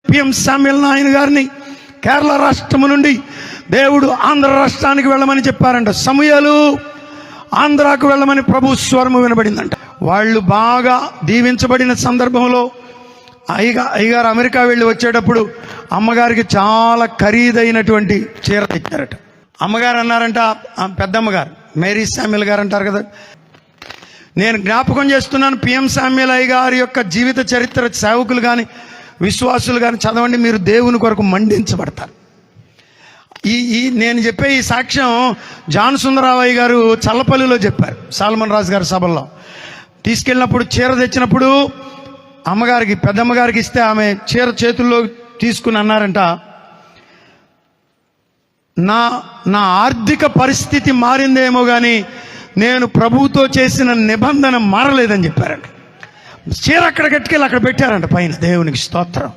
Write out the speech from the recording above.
PM Samuel Nayan గారిని కేరళ రాష్ట్రం నుండి దేవుడు ఆంధ్ర రాష్ట్రానికి వెళ్ళమని చెప్పారంట. సమూయేలు ఆంధ్రాకు వెళ్ళమని ప్రభు స్వరము వినబడిందంట. వాళ్ళు బాగా దీవించబడిన సందర్భంలో అయ్యగారు అమెరికా వెళ్ళి వచ్చేటప్పుడు అమ్మగారికి చాలా ఖరీదైనటువంటి చీర తెచ్చారట. అమ్మగారు అన్నారంట, పెద్దమ్మగారు మేరీ శామ్యూల్ గారు అంటారు కదా, నేను జ్ఞాపకం చేస్తున్నాను, పిఎం శామ్యూల్ అయ్య గారి యొక్క జీవిత చరిత్ర సేవకులు కానీ విశ్వాసులు కానీ చదవండి, మీరు దేవుని కొరకు మండించబడతారు. ఈ నేను చెప్పే ఈ సాక్ష్యం జాన్ సుందరరావయ్య గారు చల్లపల్లిలో చెప్పారు. సాల్మన్ రాజు గారి సభల్లో తీసుకెళ్ళినప్పుడు చీర తెచ్చినప్పుడు అమ్మగారికి పెద్దమ్మగారికి ఇస్తే ఆమె చీర చేతుల్లో తీసుకుని అన్నారంట, నా ఆర్థిక పరిస్థితి మారిందేమో కానీ నేను ప్రభువుతో చేసిన నిబంధన మారలేదని చెప్పారంట. చీర అక్కడ కట్టుకెళ్ళి అక్కడ పెట్టారంట పైన. దేవునికి స్తోత్రం.